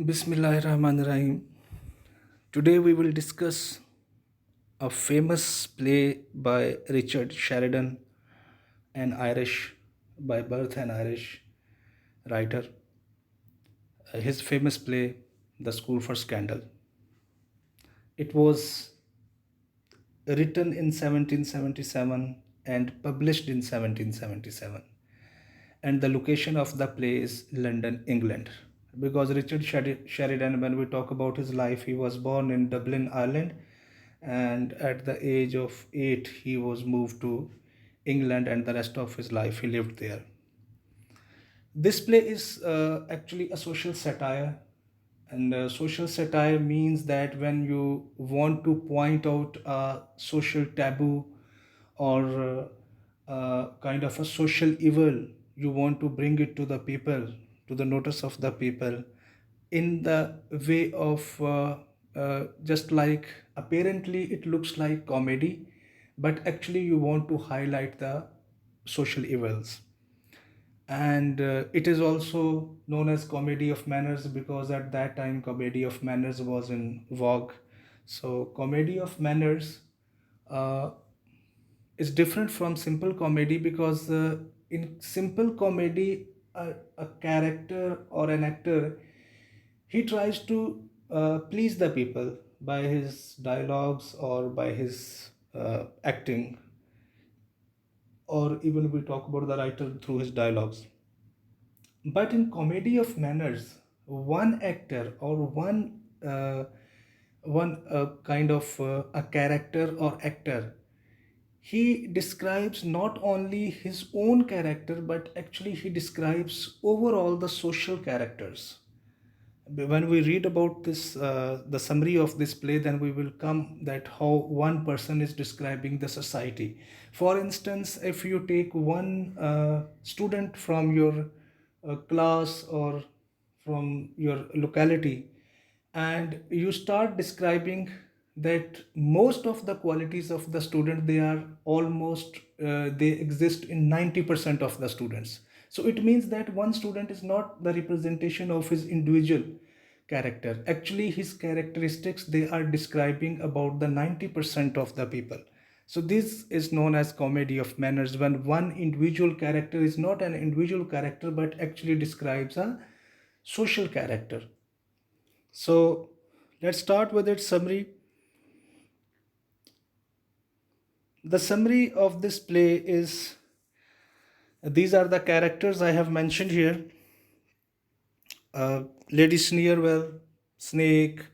Bismillahirrahmanirrahim. Today we will discuss a famous play by Richard Sheridan, an Irish by birth, an Irish writer. His famous play, The School for Scandal. It was written in 1777 and published in 1777. And the location of the play is London, England. Because Richard Sheridan, when we talk about his life, he was born in Dublin, Ireland, and at the age of 8, he was moved to England, and the rest of his life he lived there. This play is actually a social satire, and social satire means that when you want to point out a social taboo or kind of a social evil, you want to bring it to the people, to the notice of the people, in the way of just like apparently it looks like comedy, but actually you want to highlight the social evils. And it is also known as comedy of manners because at that time comedy of manners was in vogue. So comedy of manners uh, is different from simple comedy because in simple comedy a character or an actor, he tries to please the people by his dialogues or by his acting, or even we talk about the writer through his dialogues. But in comedy of manners, one actor or one kind of a character or actor, he describes not only his own character but actually he describes overall the social characters. When we read about this the summary of this play, then we will come that how one person is describing the society. For instance, if you take one student from your class or from your locality, and you start describing that most of the qualities of the student, they are almost they exist in 90% of the students. So it means that one student is not the representation of his individual character. Actually his characteristics, they are describing about the 90% of the people. So this is known as comedy of manners, when one individual character is not an individual character but actually describes a social character. So let's start with its summary. The summary of this play is, these are the characters I have mentioned here. Lady Sneerwell, Snake,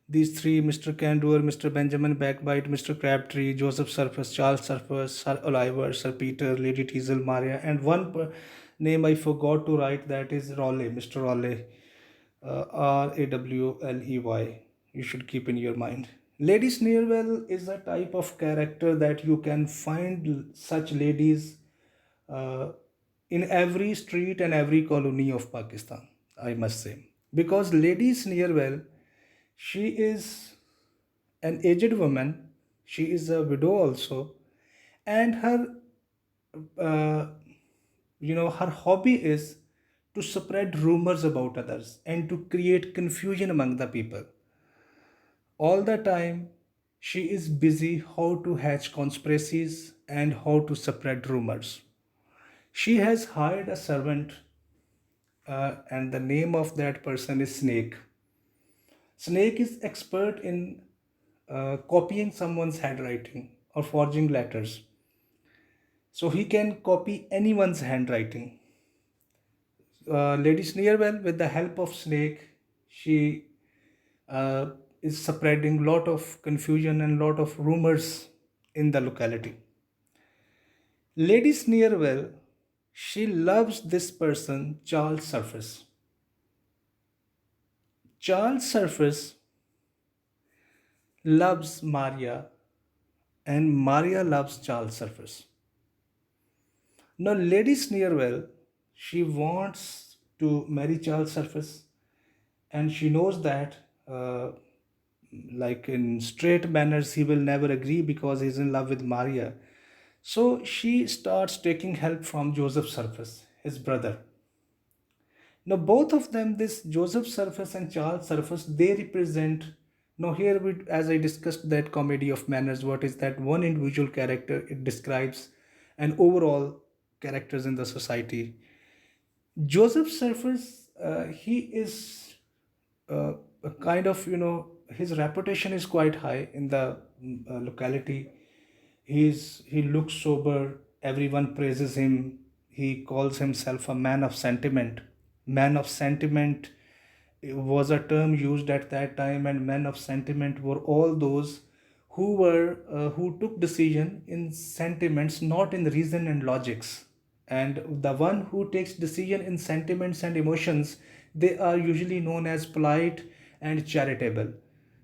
these three, Mr. Candor, Mr. Benjamin Backbite, Mr. Crabtree, Joseph Surface, Charles Surface, Sir Oliver, Sir Peter, Lady Teasel, Maria, and one name I forgot to write, that is Raleigh, Mr. Raleigh, Rawley. You should keep in your mind. Lady Sneerwell is a type of character that you can find such ladies uh, in every street and every colony of Pakistan, I must say. Because Lady Sneerwell, she is an aged woman, she is a widow also, and uh, her hobby is to spread rumors about others and to create confusion among the people. All the time, she is busy how to hatch conspiracies and how to spread rumors. She has hired a servant, and the name of that person is Snake. Snake is expert in copying someone's handwriting or forging letters. So he can copy anyone's handwriting. Lady Sneerwell, with the help of Snake, she uh, is spreading lot of confusion and lot of rumors in the locality. Lady Sneerwell, she loves this person, Charles Surface. Charles Surface loves Maria, and Maria loves Charles Surface. Now, Lady Sneerwell, she wants to marry Charles Surface, and she knows that, like in straight manners, he will never agree because he's in love with Maria. So she starts taking help from Joseph Surface, his brother. Now, both of them, this Joseph Surface and Charles Surface, they represent. Now, here, as I discussed that comedy of manners, what is that one individual character? It describes an overall characters in the society. Joseph Surface, he is a kind of, his reputation is quite high in the locality. He looks sober. Everyone praises him. He calls himself a man of sentiment. Man of sentiment was a term used at that time, and men of sentiment were all those who took decision in sentiments, not in reason and logics. And the one who takes decision in sentiments and emotions, they are usually known as polite and charitable.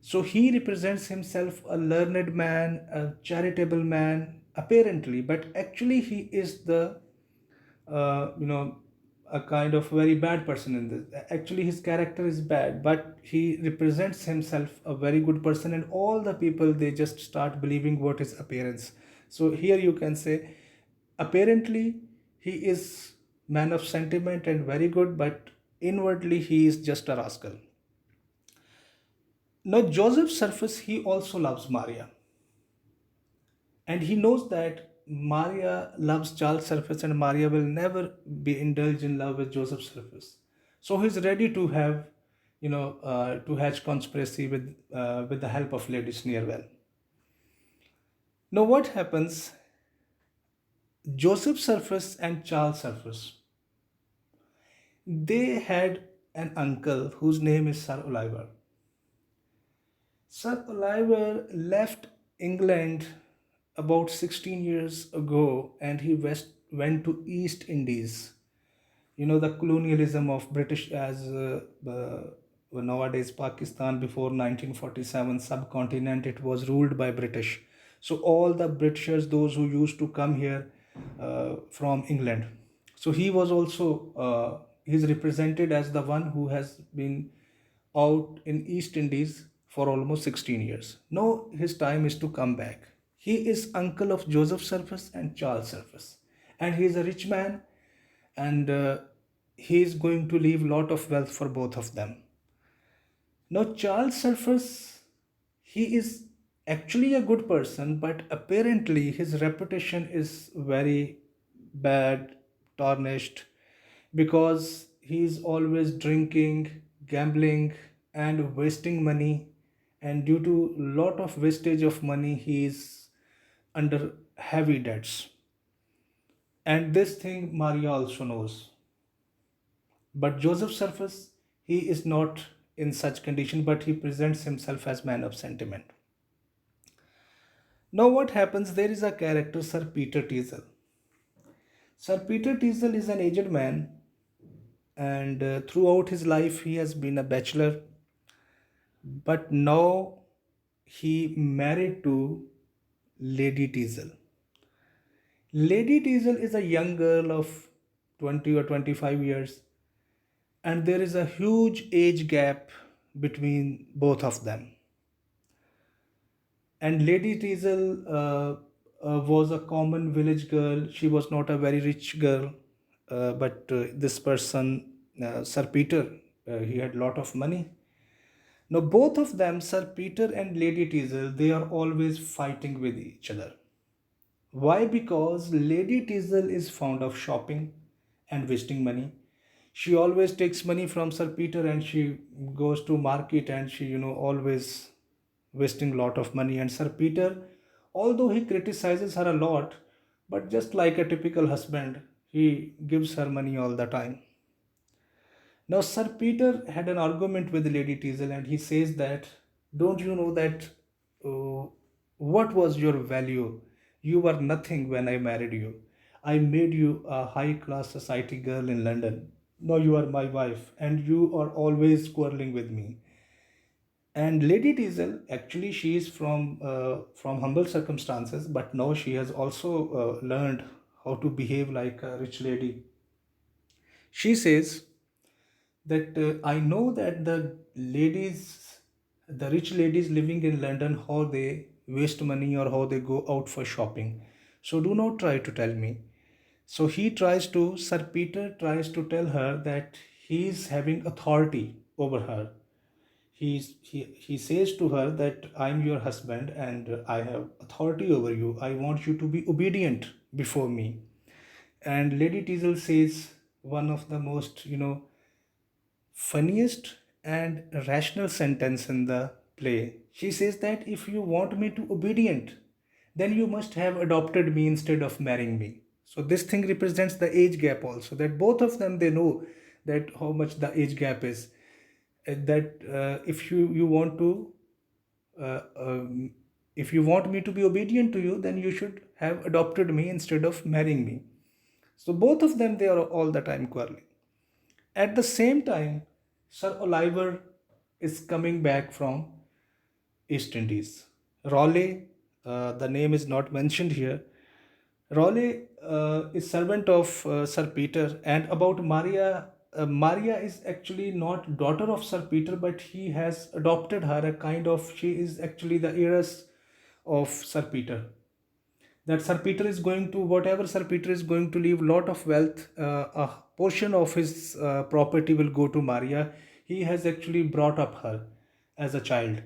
So he represents himself a learned man, a charitable man, apparently, but actually he is the uh, you know a kind of very bad person in this. Actually his character is bad, but he represents himself a very good person, and all the people, they just start believing what is appearance. So here you can say, apparently he is man of sentiment and very good, but inwardly he is just a rascal. Now Joseph Surface, he also loves Maria, and he knows that Maria loves Charles Surface, and Maria will never be indulged in love with Joseph Surface. So he's ready to have, to hatch conspiracy with the help of Lady Sneerwell. Now what happens? Joseph Surface and Charles Surface, they had an uncle whose name is Sir Oliver. Sir Oliver left England about 16 years ago, and he went to East Indies. The colonialism of British, as nowadays Pakistan, before 1947 subcontinent, it was ruled by British. So all the Britishers, those who used to come here from England, so he was also he's represented as the one who has been out in East Indies for almost 16 years. Now his time is to come back. He is uncle of Joseph Surface and Charles Surface, and he is a rich man, and he is going to leave lot of wealth for both of them. Now Charles Surface, he is actually a good person, but apparently his reputation is very bad, tarnished, because he is always drinking, gambling, and wasting money. And due to lot of wastage of money, he is under heavy debts. And this thing Maria also knows. But Joseph Surface, he is not in such condition, but he presents himself as man of sentiment. Now what happens? There is a character, Sir Peter Teazle. Sir Peter Teazle is an aged man, and throughout his life he has been a bachelor, but now he married to Lady Teazle. Lady Teazle is a young girl of 20 or 25 years, and there is a huge age gap between both of them. And Lady Teazle was a common village girl. She was not a very rich girl, but this person, Sir Peter, he had lot of money. Now both of them, Sir Peter and Lady Teazle, they are always fighting with each other. Why? Because Lady Teazle is fond of shopping and wasting money. She always takes money from Sir Peter, and she goes to market, and she, always wasting lot of money. And Sir Peter, although he criticizes her a lot, but just like a typical husband, he gives her money all the time. Now, Sir Peter had an argument with Lady Teazle, and he says that, don't you know that uh, what was your value? You were nothing when I married you. I made you a high class society girl in London. Now you are my wife, and you are always quarreling with me. And Lady Teazle, actually, she is from humble circumstances, but now she has also learned how to behave like a rich lady. She says that I know that the rich ladies living in London, how they waste money or how they go out for shopping. So do not try to tell me. So Sir Peter tries to tell her that he's having authority over her. He says to her that I'm your husband and I have authority over you. I want you to be obedient before me. And Lady Teasel says one of the most, funniest and rational sentence in the play. She says that if you want me to obedient, then you must have adopted me instead of marrying me. So this thing represents the age gap also, that both of them, they know that how much the age gap is. That if you want to uh, um, if you want me to be obedient to you, then you should have adopted me instead of marrying me. So both of them, they are all the time quarreling. At the same time, Sir Oliver is coming back from East Indies. Raleigh, the name is not mentioned here. Raleigh is servant of Sir Peter, and about Maria. Maria is actually not daughter of Sir Peter, but he has adopted her. A kind of, she is actually the heiress of Sir Peter. That Sir Peter is going to, whatever Sir Peter is going to leave lot of wealth, a portion of his property will go to Maria. He has actually brought up her as a child.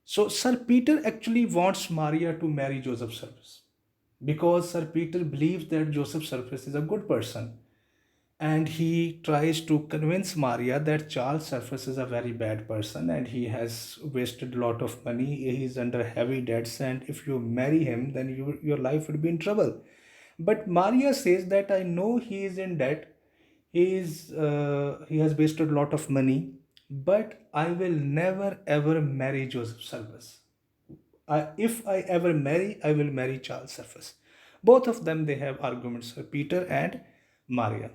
So Sir Peter actually wants Maria to marry Joseph Service because Sir Peter believes that Joseph Service is a good person, and he tries to convince Maria that Charles Surface is a very bad person and he has wasted a lot of money. He is under heavy debts, and if you marry him, then your life would be in trouble. But Maria says that I know he is in debt. He has wasted a lot of money, but I will never ever marry Joseph Surface. If I ever marry, I will marry Charles Surface. Both of them, they have arguments, Peter and Maria.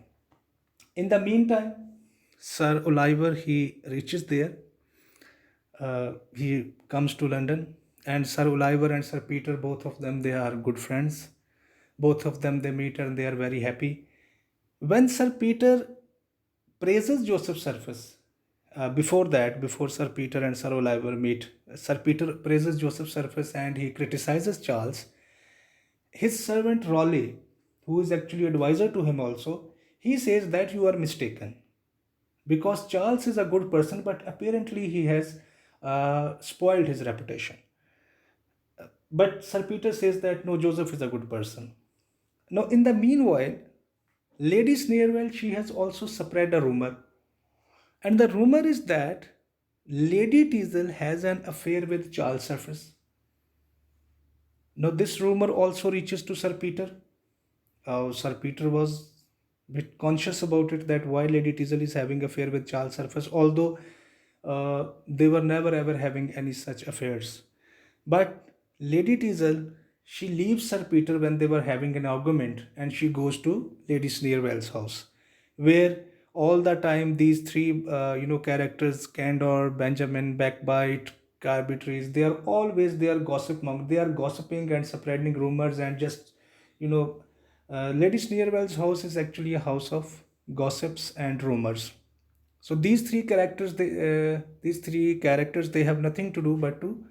In the meantime, Sir Oliver, he reaches there. He comes to London, and Sir Oliver and Sir Peter, both of them, they are good friends. Both of them, they meet and they are very happy. When Sir Peter praises Joseph Surface, before that, before Sir Peter and Sir Oliver meet, Sir Peter praises Joseph Surface and he criticizes Charles. His servant Raleigh, who is actually advisor to him also, he says that you are mistaken because Charles is a good person, but apparently he has spoiled his reputation. But Sir Peter says that no, Joseph is a good person. Now, in the meanwhile, Lady Sneerwell, she has also spread a rumor, and the rumor is that Lady Teasel has an affair with Charles Surface. Now, this rumor also reaches to Sir Peter. Sir Peter was a bit conscious about it, that why Lady Teasel is having affair with Charles Surface, although they were never ever having any such affairs. But Lady Teasel, she leaves Sir Peter when they were having an argument, and she goes to Lady Sneerwell's house, where all the time these three, characters, Candor, Benjamin, Backbite, Carbitrese, they are gossip monk. They are gossiping and spreading rumors and just, you know, Lady Sneerwell's house is actually a house of gossips and rumors. So these three characters, they have nothing to do but to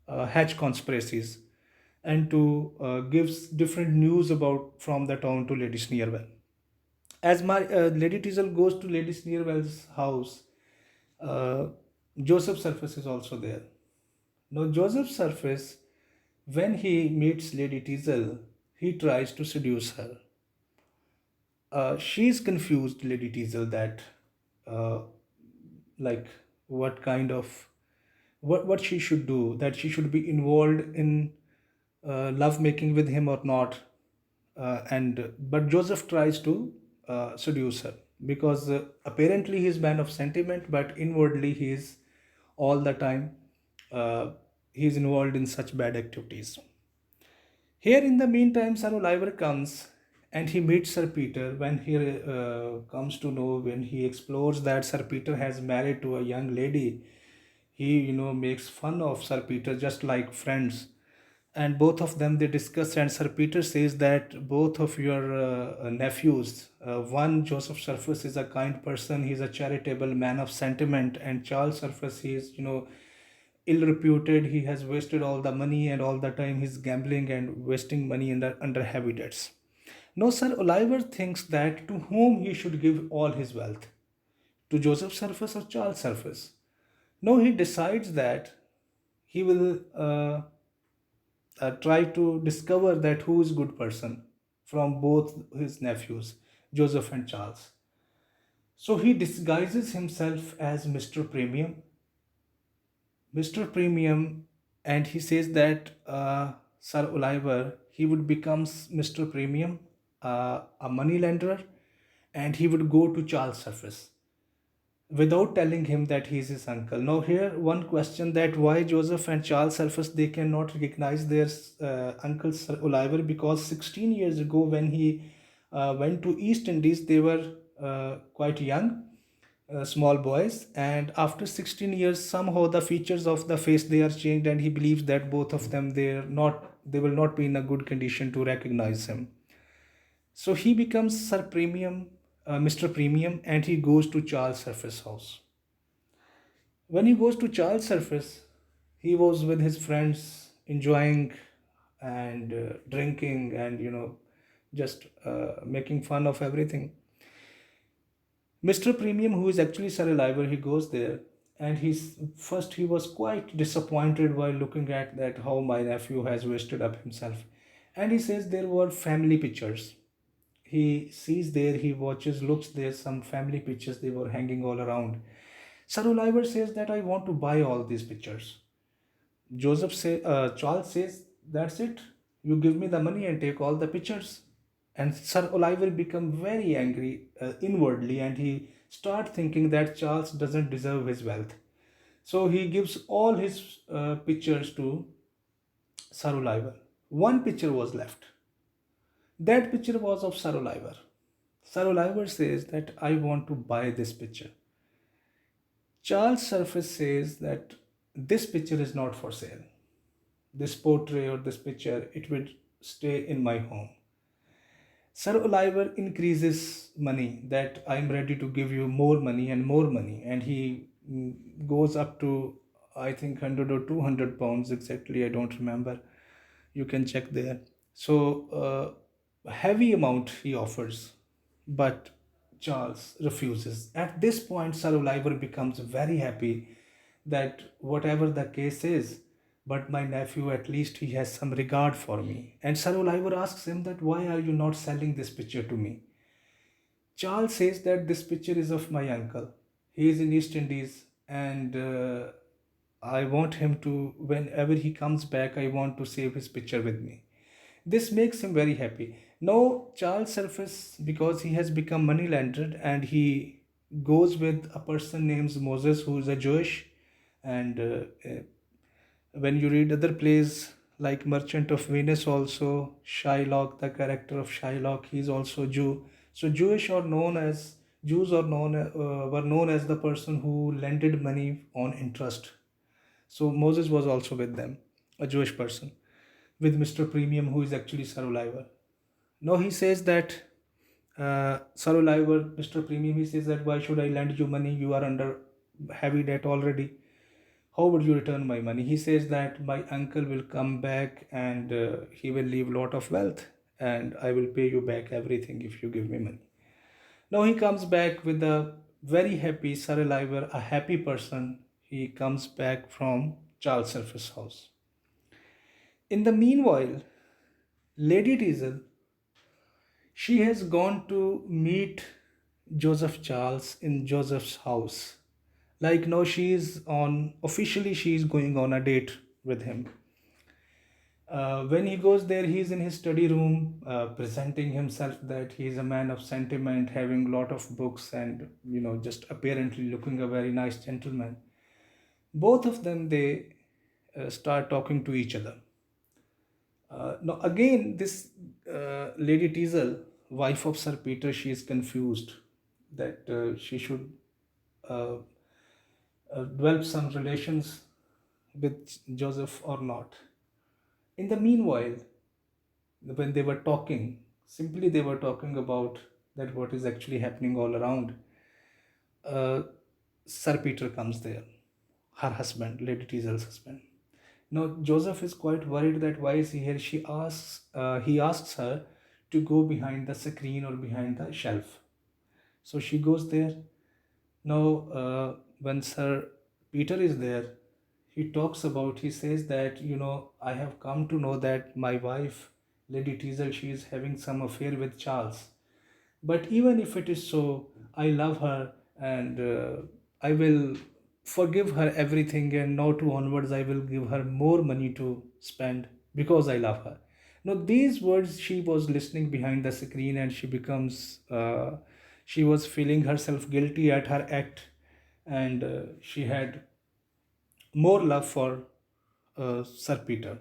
hatch conspiracies and to give different news about from the town to Lady Sneerwell. As Lady Teasel goes to Lady Sneerwell's house, uh, Joseph Surface is also there. Now, Joseph Surface, when he meets Lady Teasel, he tries to seduce her. She's confused, Lady Teasel, that uh, like what kind of what she should do, that she should be involved in love making with him or not. And But Joseph tries to seduce her because apparently he is man of sentiment, but inwardly he is all the time uh, he is involved in such bad activities. Here, in the meantime, Sir Oliver comes and he meets Sir Peter. When he comes to know, when he explores that Sir Peter has married to a young lady, he, makes fun of Sir Peter just like friends. And both of them, they discuss, and Sir Peter says that both of your nephews, one, Joseph Surface, is a kind person, he's a charitable man of sentiment, and Charles Surface, he is, ill reputed. He has wasted all the money, and all the time he's gambling and wasting money under heavy debts. Now, Sir Oliver thinks that to whom he should give all his wealth. to Joseph Surface or Charles Surface. No, he decides that he will try to discover that who is good person from both his nephews, Joseph and Charles. So he disguises himself as Mr. Premium, and he says that Sir Oliver, he would become Mr. Premium, a money lender, and he would go to Charles Surface without telling him that he is his uncle. Now, here one question, that why Joseph and Charles Surface, they cannot recognize their uncle Sir Oliver, because 16 years ago when he went to East Indies, they were quite young, small boys, and after 16 years somehow the features of the face, they are changed, and he believes that both of them, they will not be in a good condition to recognize him. So he becomes Sir Premium, Mr. Premium, and he goes to Charles Surface house. When he goes to Charles Surface, he was with his friends enjoying and drinking, and just making fun of everything. Mr. Premium, who is actually Sir Oliver, he goes there, and he was quite disappointed while looking at that how my nephew has wasted up himself, and he says there were family pictures. He sees there, he watches, looks there, some family pictures, they were hanging all around. Sir Oliver says that I want to buy all these pictures. Charles says, that's it. You give me the money and take all the pictures. And Sir Oliver become very angry inwardly, and he start thinking that Charles doesn't deserve his wealth. So he gives all his pictures to Sir Oliver. One picture was left. That picture was of Sir Oliver. Sir Oliver says that I want to buy this picture. Charles Surface says that this picture is not for sale. This portrait or this picture, it will stay in my home. Sir Oliver increases money, that I'm ready to give you more money and more money. And he goes up to, I think, 100 or 200 pounds exactly, I don't remember. You can check there. So, a heavy amount he offers, but Charles refuses. At this point, Sir Oliver becomes very happy that whatever the case is, but my nephew, at least he has some regard for me. And Sir Oliver asks him that why are you not selling this picture to me? Charles says that this picture is of my uncle. He is in East Indies, and I want him to, whenever he comes back, I want to save his picture with me. This makes him very happy. Now, Charles Surface, because he has become money lender, and he goes with a person named Moses, who is a Jewish, and when you read other plays like Merchant of Venice, also Shylock, the character of Shylock, he is also Jew. So Jews are known were known as the person who lended money on interest. So Moses was also with them, a Jewish person, with Mr. Premium, who is actually Sir Oliver. Now he says that Sir Oliver, Mr. Premium, he says that why should I lend you money? You are under heavy debt already. How would you return my money? He says that my uncle will come back, and he will leave lot of wealth, and I will pay you back everything if you give me money. Now he comes back with a very happy Sir Oliver, a happy person. He comes back from Charles Surface house. In the meanwhile, Lady Teasel, she has gone to meet Joseph Charles in Joseph's house. Like now she is going on a date with him. When he goes there, he is in his study room, presenting himself that he is a man of sentiment, having a lot of books, and just apparently looking a very nice gentleman. Both of them, they start talking to each other. Now again, this Lady Teasel, wife of Sir Peter, she is confused that she should uh, develop some relations with Joseph or not. In the meanwhile, when they were talking, simply they were talking about that what is actually happening all around. Uh, Sir Peter comes there, her husband, Lady Teasel's husband. Now Joseph is quite worried that why is he here. He asks her to go behind the screen or behind the shelf. So she goes there, Now, when Sir Peter is there, he says that, I have come to know that my wife, Lady Teasel, she is having some affair with Charles. But even if it is so, I love her, and I will forgive her everything, and now to onwards, I will give her more money to spend because I love her. Now, these words she was listening behind the screen, and she was feeling herself guilty at her act, and she had more love for Sir Peter.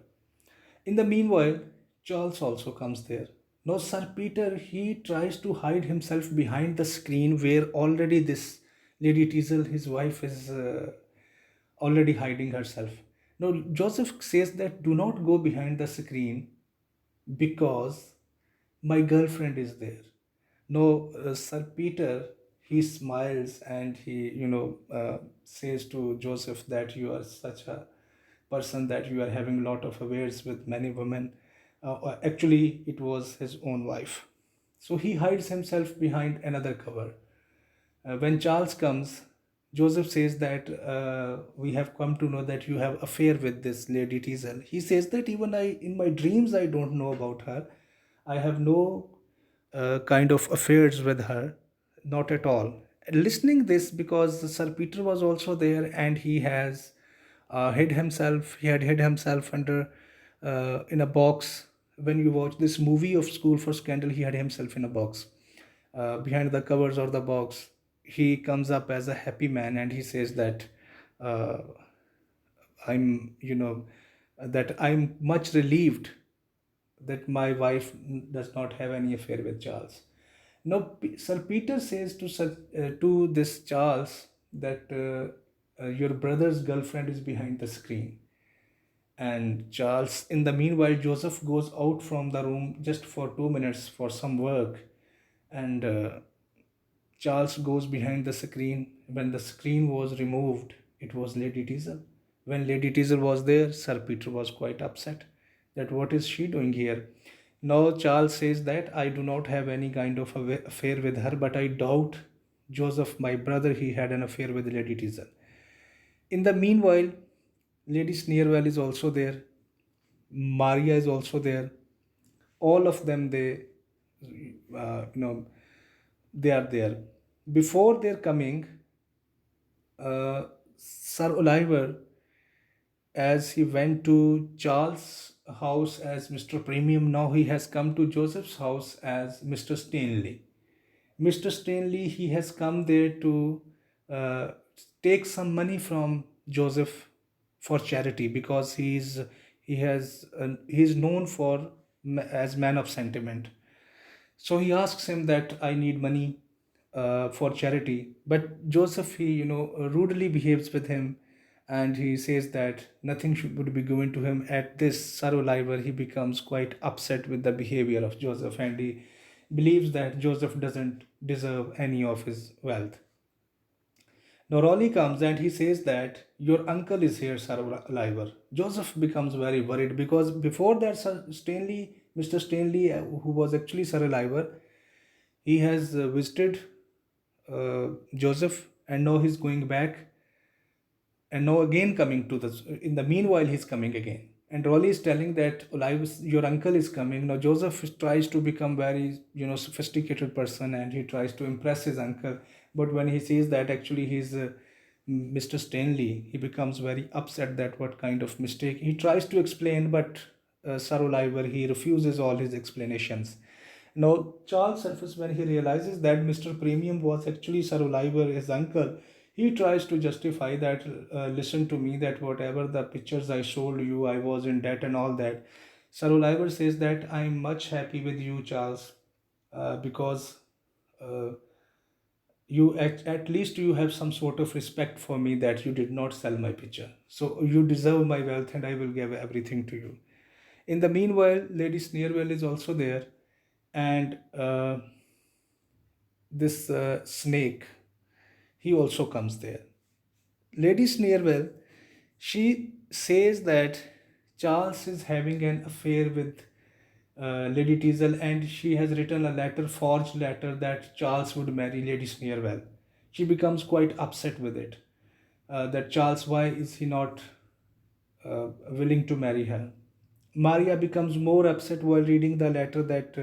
In the meanwhile, Charles also comes there. Now, Sir Peter, he tries to hide himself behind the screen where already this Lady Teasel, his wife, is already hiding herself. Now, Joseph says that do not go behind the screen because my girlfriend is there. No, Sir Peter, he smiles and he says to Joseph that you are such a person that you are having a lot of affairs with many women. Actually, it was his own wife. So he hides himself behind another cover. When Charles comes, Joseph says that we have come to know that you have affair with this Lady Teasel. He says that even in my dreams, I don't know about her. I have no kind of affairs with her, not at all. Listening this because Sir Peter was also there and he has hid himself. He had hid himself under in a box. When you watch this movie of School for Scandal, he had himself in a box behind the covers or the box. He comes up as a happy man and he says that uh, I'm, that I'm much relieved that my wife does not have any affair with Charles. Now, Sir Peter says to this Charles that your brother's girlfriend is behind the screen. And Charles, in the meanwhile, Joseph goes out from the room just for 2 minutes for some work. And Charles goes behind the screen. When the screen was removed, it was Lady Teasel. When Lady Teasel was there, Sir Peter was quite upset that what is she doing here? Now Charles says that I do not have any kind of affair with her, but I doubt Joseph, my brother, he had an affair with Lady Teasel. In the meanwhile, Lady Sneerwell is also there. Maria is also there. All of them, uh, you know, they are there. Before their coming, Sir Oliver, as he went to Charles' house as Mr. Premium, now he has come to Joseph's house as Mr. Stanley. Mr. Stanley, he has come there to uh, take some money from Joseph for charity because he is known for as man of sentiment. So he asks him that I need money for charity, but Joseph, he rudely behaves with him, and he says that nothing would be given to him. At this, Sir Oliver, he becomes quite upset with the behavior of Joseph, and he believes that Joseph doesn't deserve any of his wealth. Now Raleigh comes and he says that your uncle is here, Sir Oliver. Joseph becomes very worried because before that, Mr. Stanley, who was actually Sir Oliver, he has visited Joseph, and now he's going back, and now again coming to the. In the meanwhile, he's coming again, and Raleigh is telling that Olive, your uncle is coming. Now Joseph tries to become very sophisticated person, and he tries to impress his uncle. But when he sees that actually he's Mr. Stanley, he becomes very upset that what kind of mistake. He tries to explain, but Sir Oliver, he refuses all his explanations. Now, Charles Surface, when he realizes that Mr. Premium was actually Sir Oliver, his uncle, he tries to justify that, listen to me, that whatever the pictures I showed you, I was in debt and all that. Sir Oliver says that I'm much happy with you, Charles, because uh, at least you have some sort of respect for me that you did not sell my picture. So you deserve my wealth and I will give everything to you. In the meanwhile, Lady Sneerwell is also there, and this snake, he also comes there. Lady Sneerwell, she says that Charles is having an affair with Lady Teasel, and she has written a letter, forged letter, that Charles would marry Lady Sneerwell. she becomes quite upset with it. That Charles, why is he not willing to marry her? Maria becomes more upset while reading the letter that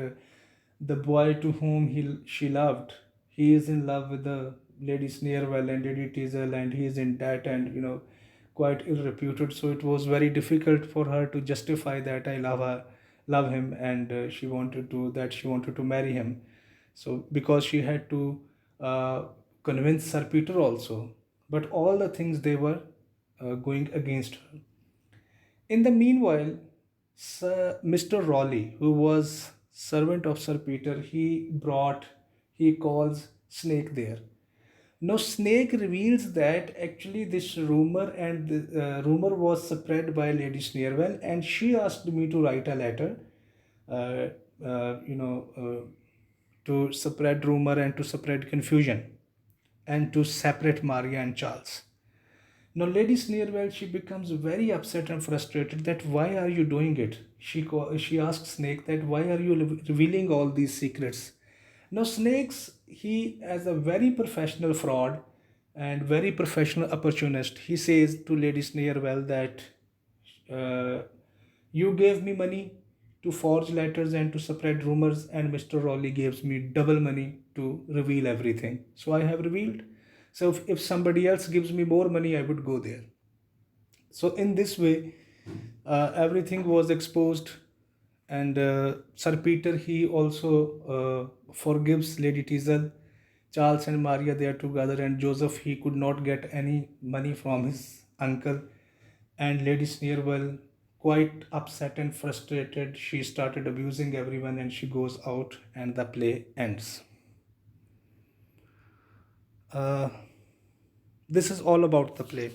the boy to whom she loved, he is in love with the Lady Sneerwell and Lady Teasel, and he is in debt and quite ill reputed. So it was very difficult for her to justify that I love him, and she wanted to marry him. So because she had to uh, convince Sir Peter also, but all the things they were going against her. In the meanwhile, Mr. Raleigh, who was servant of Sir Peter, he calls Snake there. Now, Snake reveals that actually this rumor and the rumor was spread by Lady Sneerwell, and she asked me to write a letter, uh, uh, you know, uh, to spread rumor and to spread confusion and to separate Maria and Charles. Now, Lady Sneerwell, she becomes very upset and frustrated that why are you doing it? She asks Snake that why are you revealing all these secrets? Now, Snakes, he as a very professional fraud and very professional opportunist, he says to Lady Sneerwell that uh, you gave me money to forge letters and to spread rumors, and Mr. Raleigh gives me double money to reveal everything. So I have revealed. So if somebody else gives me more money, I would go there. So in this way, everything was exposed, and Sir Peter, he also forgives Lady Teasel. Charles and Maria, they are together, and Joseph, he could not get any money from his uncle. And Lady Sneerwell, quite upset and frustrated, she started abusing everyone, and she goes out, and the play ends. Uh, this is all about the play.